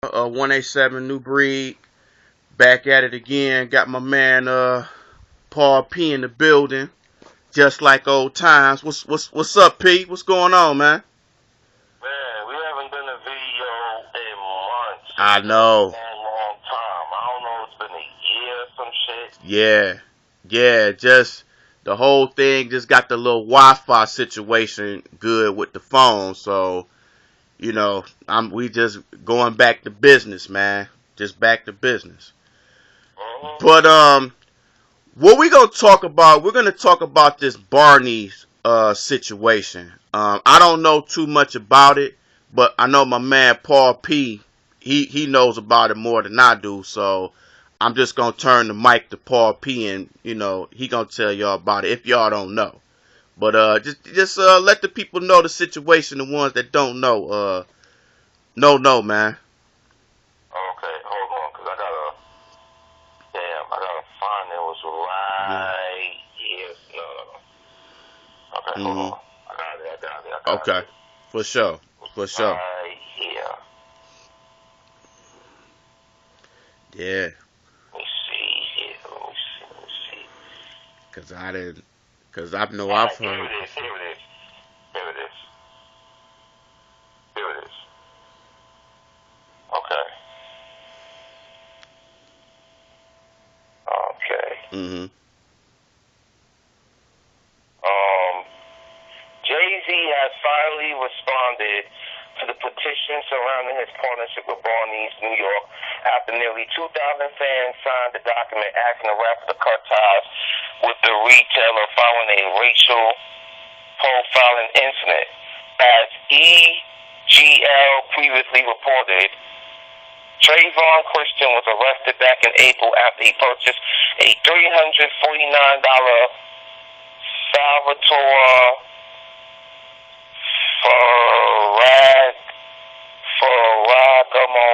187 New Breed. Back at it again. Got my man Paul P in the building. Just like old times. What's up, P? What's going on, man? Man, we haven't done a video in months. I It's been a know. long, long time. I don't know, it's been a year or some shit. Yeah. Yeah, just the whole thing just got the little Wi-Fi situation good with the phone, so we just going back to business, man. Just back to business. Mm-hmm. But what we gonna talk about? We're gonna talk about this Barney's situation. I don't know too much about it, but I know my man Paul P. He knows about it more than I do. So I'm just gonna turn the mic to Paul P. and he gonna tell y'all about it if y'all don't know. But just let the people know the situation. The ones that don't know, know, man. Okay, hold on, because I gotta find it was Yeah. right here. No. Okay, hold Mhm. on. I got Okay. it. For sure. It was For sure. right here. Yeah. Let me see here. Let me see. Cause I didn't. Cause I know I've Alright, here heard it is, before. here it is. Here it is. Here it is. Okay. Okay. Mhm. Um, Jay-Z has finally responded to the petition surrounding his partnership with Barney's New York after nearly 2,000 fans signed the document asking the rapper to cut ties with the retailer following a racial profiling incident. As EGL previously reported, Trayvon Christian was arrested back in April after he purchased a $349 Salvatore Ferragamo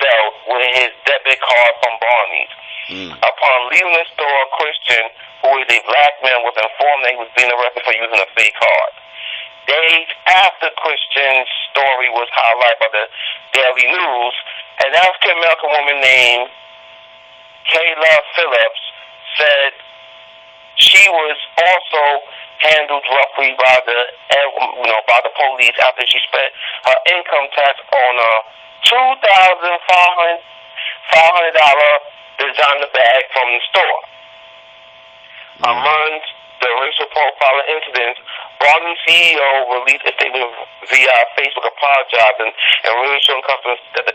belt with his debit card from Barney's. Mm. Upon leaving the store, Christian, who is a black man, was informed that he was being arrested for using a fake card. Days after Christian's story was highlighted by the Daily News, an African American woman named Kayla Phillips said she was also handled roughly by the police after she spent her income tax on a $2,500 designer bag from the store. Among the racial profiling incidents, Barney CEO released a statement via Facebook apologizing and reassuring customers that the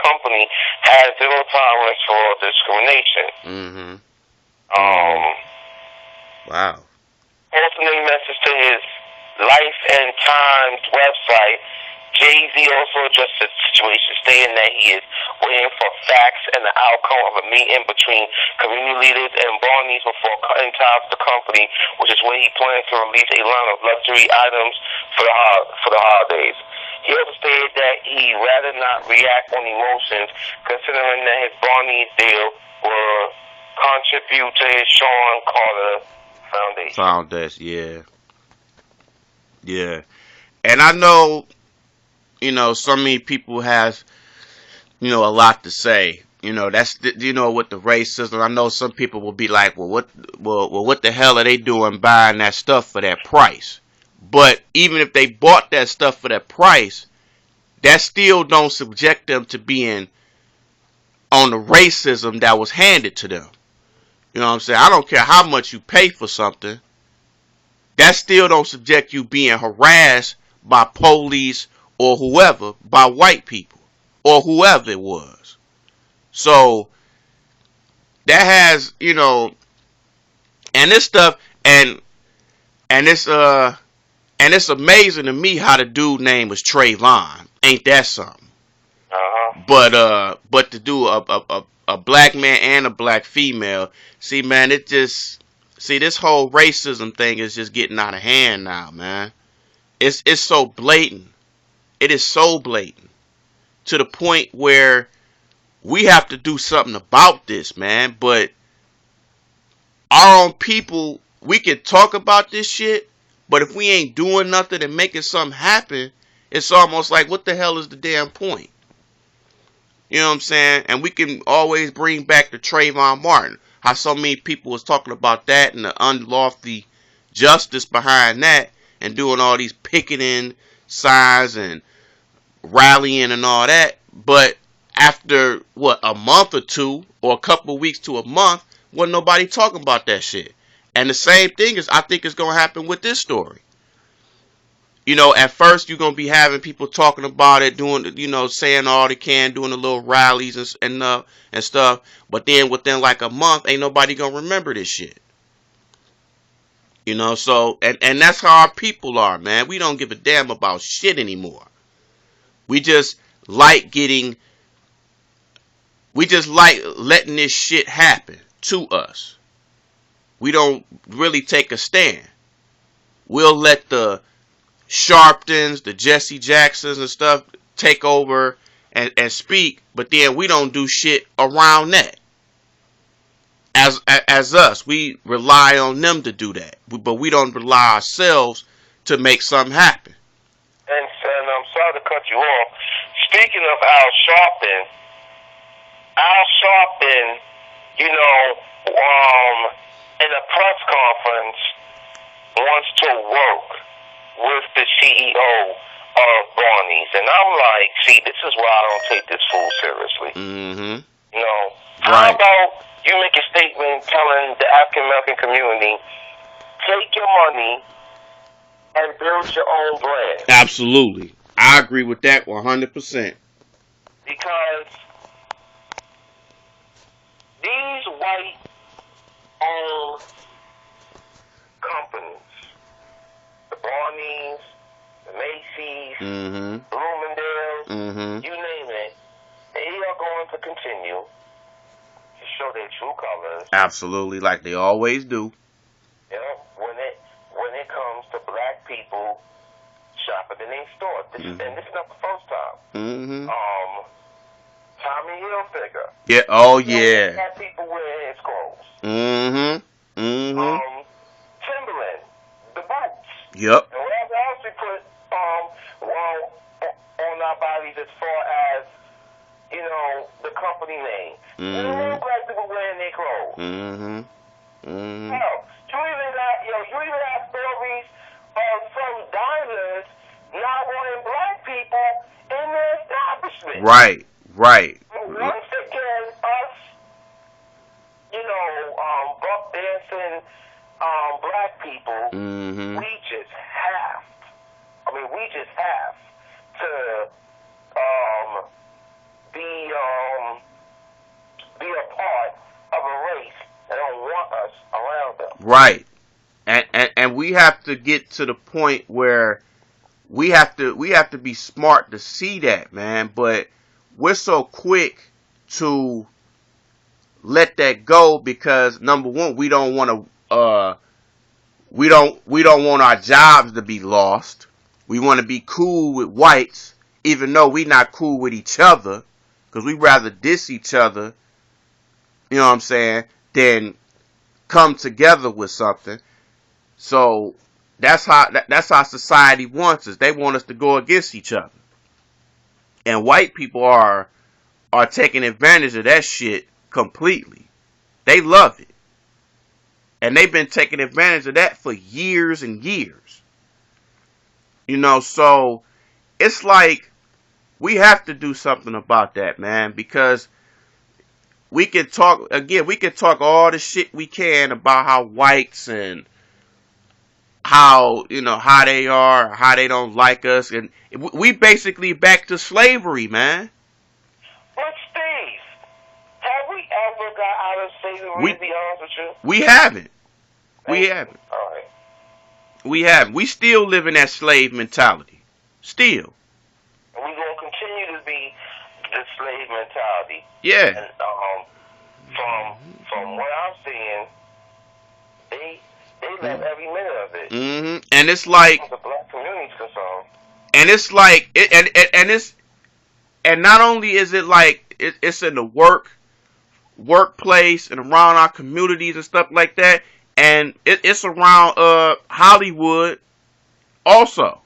company has zero tolerance for discrimination. Mhm. Um, Wow. Posting a message to his Life and Times website, Jay-Z also addressed the situation, stating that he is waiting for facts and the outcome of a meeting between community leaders and Barney's before cutting ties with the company, which is where he plans to release a line of luxury items for the holidays. He also stated that he'd rather not react on emotions, considering that his Barney's deal will contribute to his Sean Carter Foundation. Foundation. Yeah. Yeah. And I know, so many people have, a lot to say. That's with the racism. I know some people will be like, what the hell are they doing buying that stuff for that price? But even if they bought that stuff for that price, that still don't subject them to being on the racism that was handed to them. You know what I'm saying? I don't care how much you pay for something. That still don't subject you being harassed by police or whoever, by white people or whoever it was. So that has, and this stuff and it's and it's amazing to me how the dude name was Trayvon. Ain't that something? But to do a black man and a black female, see man, this whole racism thing is just getting out of hand now, man. It's so blatant. It is so blatant to the point where we have to do something about this, man. But our own people, we can talk about this shit, but if we ain't doing nothing and making something happen, it's almost like, what the hell is the damn point? You know what I'm saying? And we can always bring back the Trayvon Martin. How so many people was talking about that and the unlawful justice behind that and doing all these picketing signs and rallying and all that. But after, what, a month or two or a couple of weeks to a month, wasn't nobody talking about that shit. And the same thing is, I think, is going to happen with this story. You know, at first you're gonna be having people talking about it, doing, saying all they can, doing the little rallies and stuff. But then within like a month, ain't nobody gonna remember this shit. So and that's how our people are, man. We don't give a damn about shit anymore. We just like getting, we just like letting this shit happen to us. We don't really take a stand. We'll let the Sharptons, the Jesse Jacksons and stuff take over and speak, but then we don't do shit around that. As us, we rely on them to do that, but we don't rely ourselves to make something happen. And I'm sorry to cut you off. Speaking of Al Sharpton, in a press conference wants to work with the CEO of Barney's. And I'm like, see, this is why I don't take this fool seriously. Mm-hmm. How about you make a statement telling the African American community, take your money and build your own brand? Absolutely. I agree with that 100%. Because these white-owned companies, the Barneys, the Macy's, Bloomingdale's, you name it, they are going to continue to show their true colors. Absolutely, like they always do. When it comes to black people shopping in their store. And this is not the first time. Tommy Hilfiger. Yeah. Oh yeah. Had people wearing his clothes. Timberland, the boots. Yep. And whatever else we put on our bodies as far as, the company name. Black people wearing their clothes. Hell, you even have stories of some diners not wanting black people in their establishment. Right. Once again, us, buck dancing black people, we just have to be a part of a race that don't want us around them. Right. And we have to get to the point where we have to be smart to see that, man. But we're so quick to let that go because number one, we don't want to we don't want our jobs to be lost. We want to be cool with whites, even though we not cool with each other, because we rather diss each other, you know what I'm saying, than come together with something. So that's how society wants us. They want us to go against each other. And white people are taking advantage of that shit completely. They love it. And they've been taking advantage of that for years and years. So it's like we have to do something about that, man, because we can talk all the shit we can about how whites and how they are, how they don't like us, and we basically back to slavery, man. But Steve, have we ever got out of slavery? To be honest with you, we haven't. All right. We haven't. We still live in that slave mentality. Still. And we're gonna continue to be the slave mentality. Yeah. And from what I'm seeing, they love every minute of it. And it's like the black community's concerned. And it's like and not only is it like it's in the workplace and around our communities and stuff like that, and it's around Hollywood also.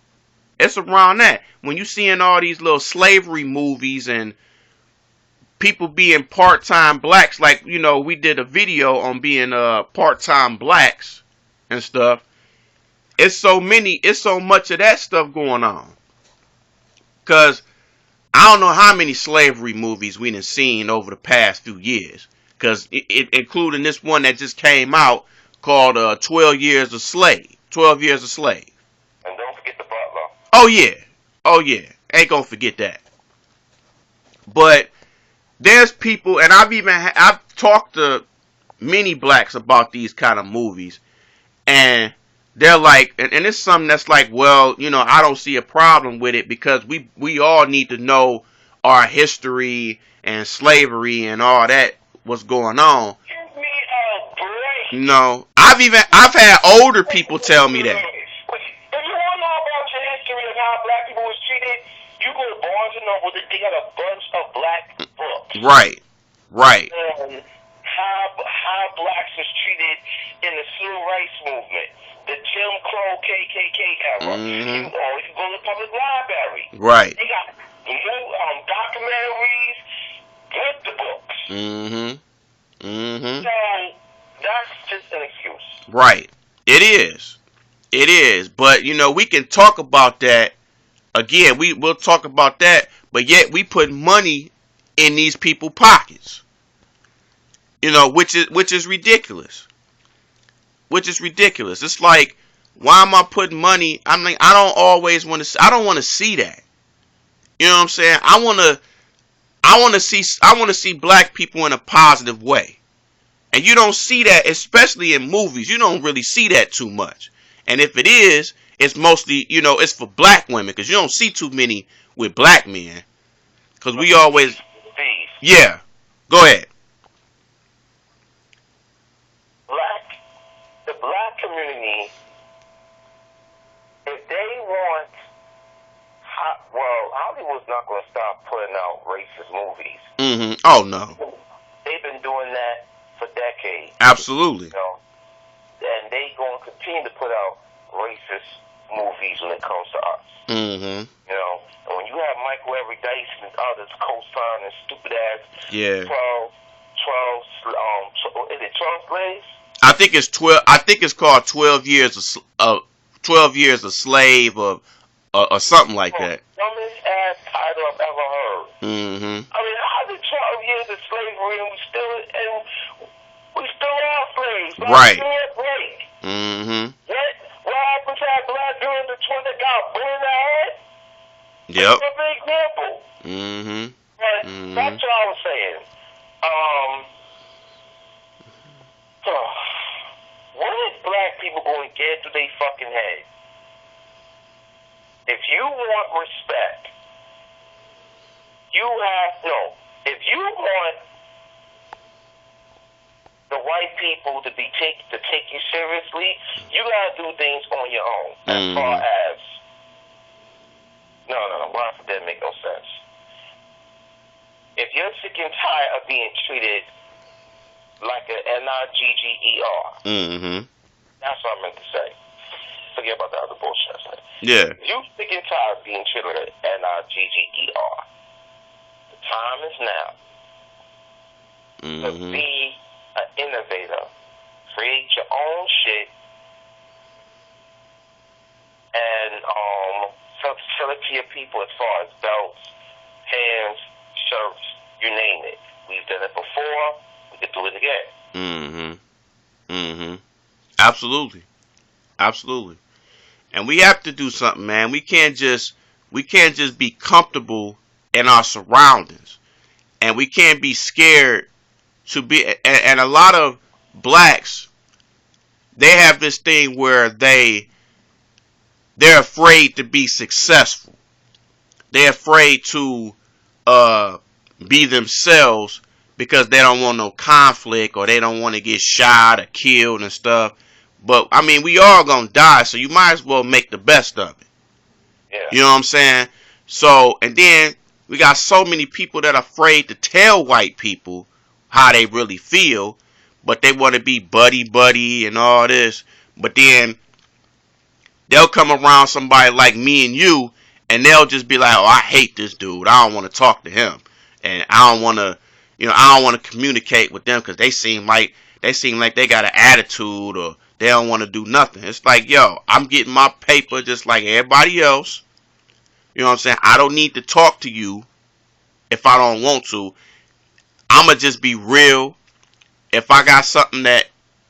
It's around that. When you seeing all these little slavery movies and people being part-time blacks, like, we did a video on being part-time blacks and stuff. It's so much of that stuff going on. Cause I don't know how many slavery movies we done seen over the past few years. Cause including this one that just came out called 12 Years a Slave. 12 Years a Slave. And don't forget the butler. Oh yeah. Oh yeah. Ain't gonna forget that. But there's people, and I've talked to many blacks about these kind of movies, and they're like, and it's something that's like, well, I don't see a problem with it because we all need to know our history and slavery and all that, what's going on. Give me a break. No, I've had older people tell me that. If you want to know about your history and how black people was treated, you go to Barnes and Noble. They got a bunch of black books. Right. And how blacks was treated in the civil rights movement, the Jim Crow KKK era. Mm-hmm. You can go to the public library. Right. They got documentaries with the books. So that's just an excuse. Right. It is. But we can talk about that again. We'll talk about that. But yet we put money in these people's pockets. Which is ridiculous. It's like, why am I putting money? I mean, I don't want to see that. You know what I'm saying? I want to see black people in a positive way. And you don't see that, especially in movies. You don't really see that too much. And if it is, it's mostly, it's for black women, because you don't see too many with black men. Because we always... Yeah. Go ahead. The black community, if they want... Hollywood's not going to stop putting out racist movies. Mm-hmm. Oh, no. They've been doing that for decades. Absolutely. And they going to continue to put out racist movies when it comes to us. Mm-hmm. And when you have Michael Every Dice and others co-signing stupid ass 12, is it 12 slaves? I think it's 12. I think it's called 12 Years of 12 Years a Slave or something like that. Dumbest ass title I've ever heard. Mm-hmm. I mean, how's it 12 years of slavery and we still are slaves? Right. Give me a break. Mm-hmm. What happened to that black girl in the twin that got bullied in the head? Yep. That's a big example. Mm-hmm. But that's what I was saying. What is black people going to get to their fucking head? If you want respect, if you want the white people to take you seriously, you gotta do things on your own. As far as why would that make no sense? If you're sick and tired of being treated like an NIGGER, that's what I meant to say. Forget about the other bullshit I said. Yeah. If you sick and tired of being treated like an NIGGER, the time is now to be an innovator. Create your own shit and sell it to your people as far as belts, pants, shirts, you name it. We've done it before. We could do it again. Absolutely. And we have to do something, man. We can't just be comfortable in our surroundings. And we can't be scared to be, and a lot of blacks, they have this thing where they're afraid to be successful. They're afraid to be themselves because they don't want no conflict, or they don't want to get shot or killed and stuff. But I mean, we all gonna die, so you might as well make the best of it. Yeah. You know what I'm saying? So, and then we got so many people that are afraid to tell white people how they really feel, but they want to be buddy and all this. But then they'll come around somebody like me and you, and they'll just be like, "Oh, I hate this dude. I don't want to talk to him, and I don't want to, I don't want to communicate with them because they seem like they got an attitude or they don't want to do nothing. It's like, yo, I'm getting my paper just like everybody else. You know what I'm saying? I don't need to talk to you if I don't want to. I'ma just be real. If I got something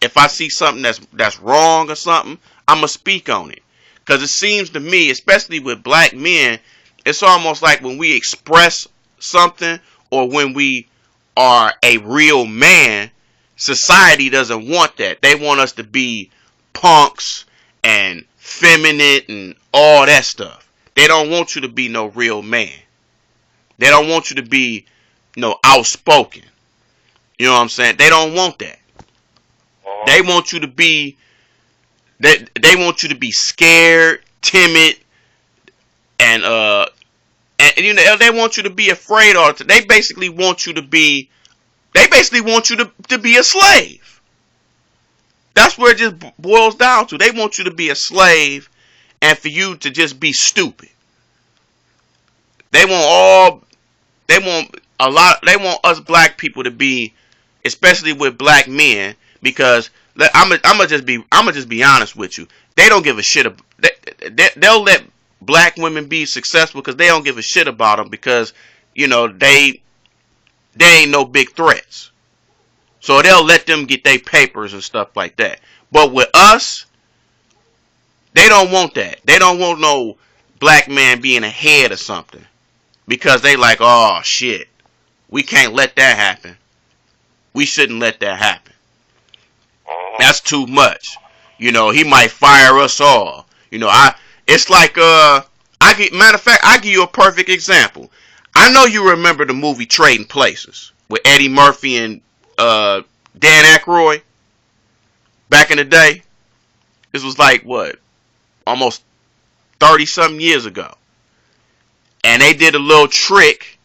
if I see something that's wrong or something, I'ma speak on it. Cause it seems to me, especially with black men, it's almost like when we express something or when we are a real man, society doesn't want that. They want us to be punks and feminine and all that stuff. They don't want you to be no real man. They don't want you to be no outspoken. You know what I'm saying? They don't want that. They want you to be they want you to be scared, timid, and they want you to be afraid all the time. They basically want you to be a slave. That's where it just boils down to. They want you to be a slave and for you to just be stupid. They want they want us black people to be, especially with black men, because I'm gonna just be honest with you. They don't give a shit. They'll let black women be successful because they don't give a shit about them because they ain't no big threats. So they'll let them get their papers and stuff like that. But with us, they don't want that. They don't want no black man being ahead of something because they like, oh shit, we can't let that happen. We shouldn't let that happen. That's too much. He might fire us all. It's like matter of fact, I give you a perfect example. I know you remember the movie Trading Places with Eddie Murphy and Dan Aykroyd back in the day. This was like what, almost 30 something years ago, and they did a little trick.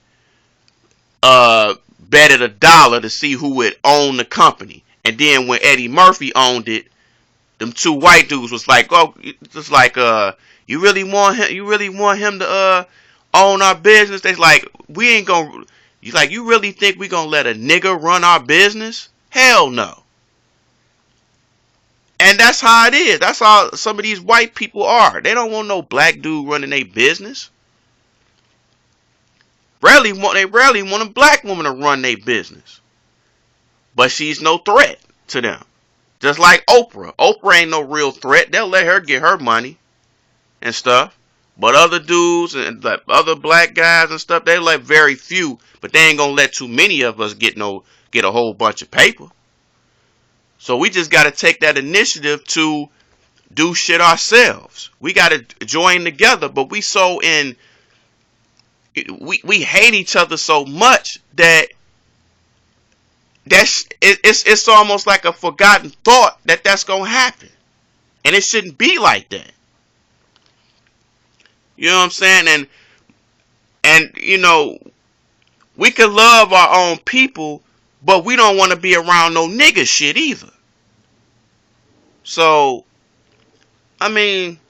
Betted $1 to see who would own the company, and then when Eddie Murphy owned it, them two white dudes was like, oh, just like, you really want him to own our business? They like, we ain't gonna. You really think we gonna let a nigga run our business? Hell no. And that's how it is. That's how some of these white people are. They don't want no black dude running their business. They rarely want a black woman to run their business. But she's no threat to them. Just like Oprah. Oprah ain't no real threat. They'll let her get her money and stuff. But other dudes and other black guys and stuff, they let very few. But they ain't gonna let too many of us get a whole bunch of paper. So we just gotta take that initiative to do shit ourselves. We gotta join together. But we hate each other so much that it's almost like a forgotten thought that's gonna happen, and it shouldn't be like that. You know what I'm saying? And we can love our own people, but we don't want to be around no nigga shit either. So, I mean,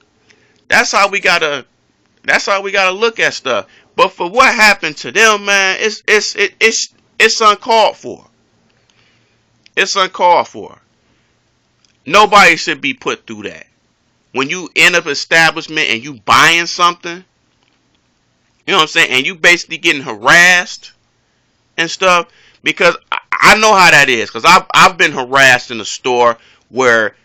that's how we gotta look at stuff. But for what happened to them, man, it's uncalled for. It's uncalled for. Nobody should be put through that. When you end up establishment and you buying something, you know what I'm saying, and you basically getting harassed and stuff, because I know how that is, because I've been harassed in a store where,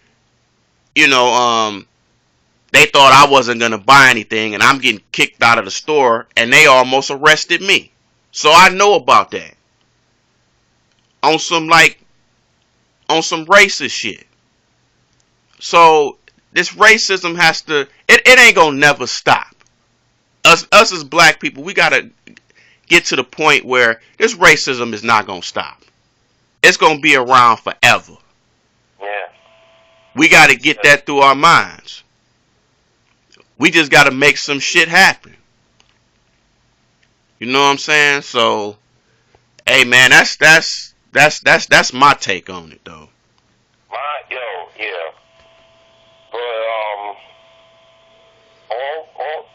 they thought I wasn't gonna buy anything, and I'm getting kicked out of the store, and they almost arrested me. So I know about that. On some racist shit. So this racism it ain't gonna never stop. Us as black people, we gotta get to the point where this racism is not gonna stop. It's gonna be around forever. Yeah. We gotta get that through our minds. We just gotta make some shit happen. You know what I'm saying? So, hey man, that's my take on it though. Yeah. But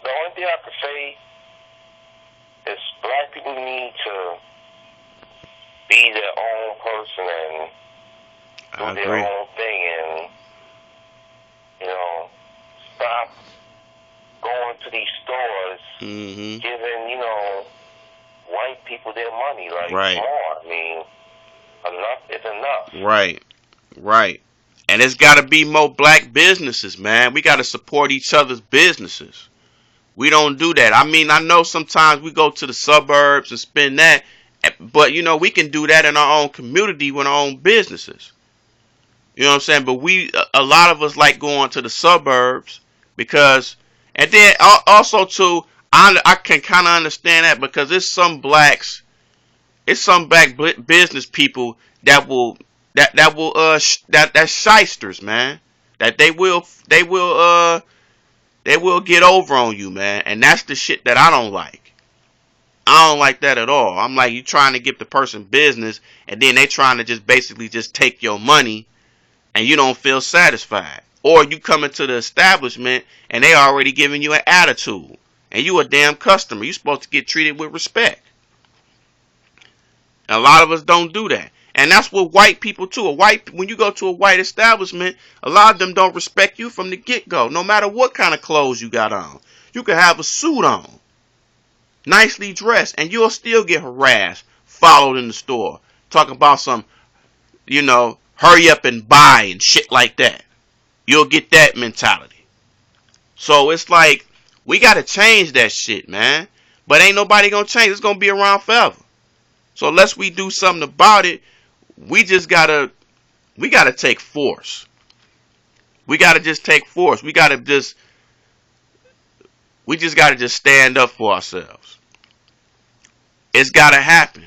the only thing I can say is black people need to be their own person and I do their agree. own thing, and stop going to these stores, Mm-hmm. giving white people their money. Like, Right. come on, I mean, enough is enough. Right. Right. And it's got to be more black businesses, man. We got to support each other's businesses. We don't do that. I mean, I know sometimes we go to the suburbs and spend that, but we can do that in our own community with our own businesses. You know what I'm saying? But a lot of us like going to the suburbs because, and then also too, I can kind of understand that because it's some black business people that's shysters, man. That they will get over on you, man. And that's the shit that I don't like. I don't like that at all. I'm like, you trying to give the person business and then they trying to just basically just take your money and you don't feel satisfied. Or you come into the establishment and they already giving you an attitude. And you a damn customer. You supposed to get treated with respect. And a lot of us don't do that. And that's what white people too. When you go to a white establishment, a lot of them don't respect you from the get-go. No matter what kind of clothes you got on. You could have a suit on, nicely dressed, and you'll still get harassed, followed in the store. Talking about some, hurry up and buy and shit like that. You'll get that mentality. So it's like, we got to change that shit, man. But ain't nobody going to change. It's going to be around forever. So unless we do something about it, we gotta take force. We gotta just take force. We just gotta just stand up for ourselves. It's gotta happen.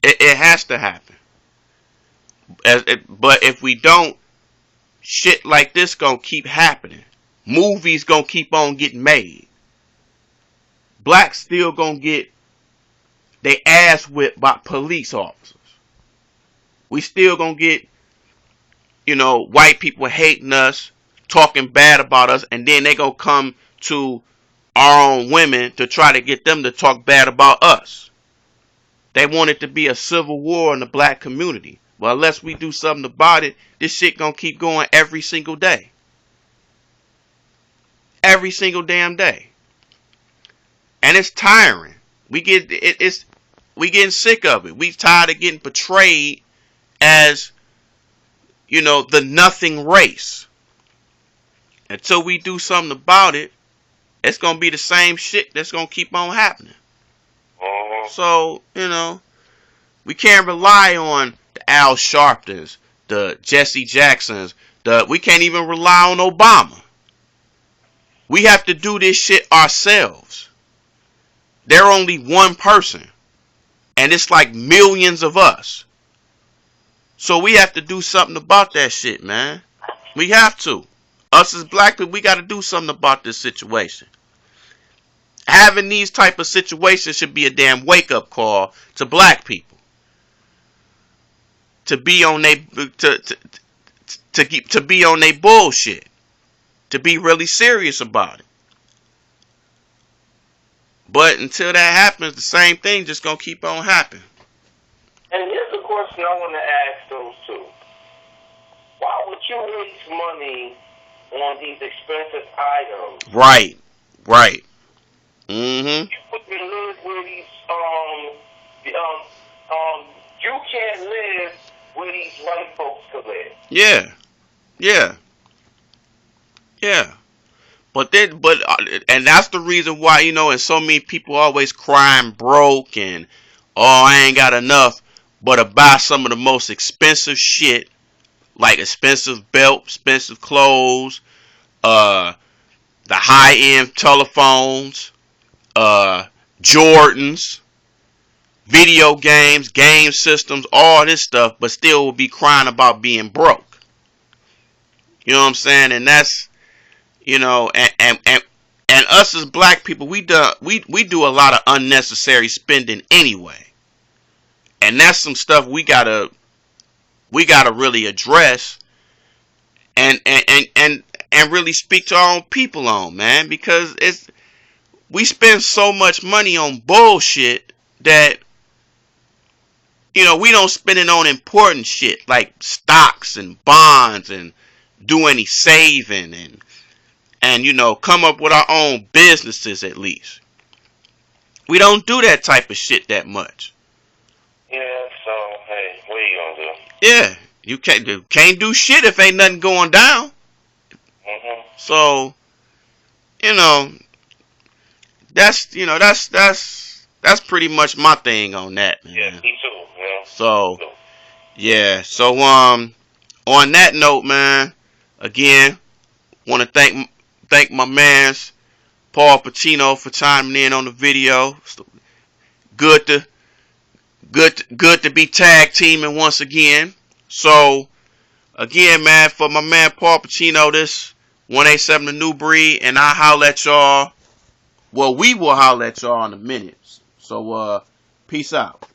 It has to happen. But if we don't, shit like this gonna keep happening. Movies gonna keep on getting made. Blacks still gonna get they ass whipped by police officers. We still gonna get, white people hating us, talking bad about us, and then they gonna come to our own women to try to get them to talk bad about us. They want it to be a civil war in the black community. Well, unless we do something about it, this shit gonna keep going every single day. Every single damn day. And it's tiring. We getting sick of it. We tired of getting portrayed as, the nothing race. Until we do something about it, it's going to be the same shit that's going to keep on happening. So, we can't rely on the Al Sharptons, the Jesse Jacksons, we can't even rely on Obama. We have to do this shit ourselves. They're only one person. And it's like millions of us. So we have to do something about that shit, man. We have to. Us as black people, we got to do something about this situation. Having these type of situations should be a damn wake-up call to black people. To be on they to be on they bullshit. To be really serious about it. But until that happens, the same thing just gonna keep on happening. And here's a question I want to ask those two. Why would you waste money on these expensive items? Right. Mm-hmm. You put me live where these you can't live where these white folks could live. Yeah. And that's the reason why, and so many people always crying broke and, I ain't got enough, but to buy some of the most expensive shit, like expensive belt, expensive clothes, the high-end telephones, Jordans, video games, game systems, all this stuff, but still will be crying about being broke. You know what I'm saying? And that's, and us as black people, we do a lot of unnecessary spending anyway. And that's some stuff we gotta really address and really speak to our own people on, man, because we spend so much money on bullshit that we don't spend it on important shit like stocks and bonds and do any saving and come up with our own businesses at least. We don't do that type of shit that much. Yeah, so hey, what are you gonna do? Yeah, you can't do shit if ain't nothing going down. So, you know, that's pretty much my thing on that, man. Yeah, me too. Yeah. So, yeah. So, on that note, man, again, want to thank my man's Paul Pacino for chiming in on the video. Good to good to be tag teaming once again. So, again, man, for my man Paul Pacino, this 187 The New Breed, and I holler at y'all. Well, we will holler at y'all in a minute. So, peace out.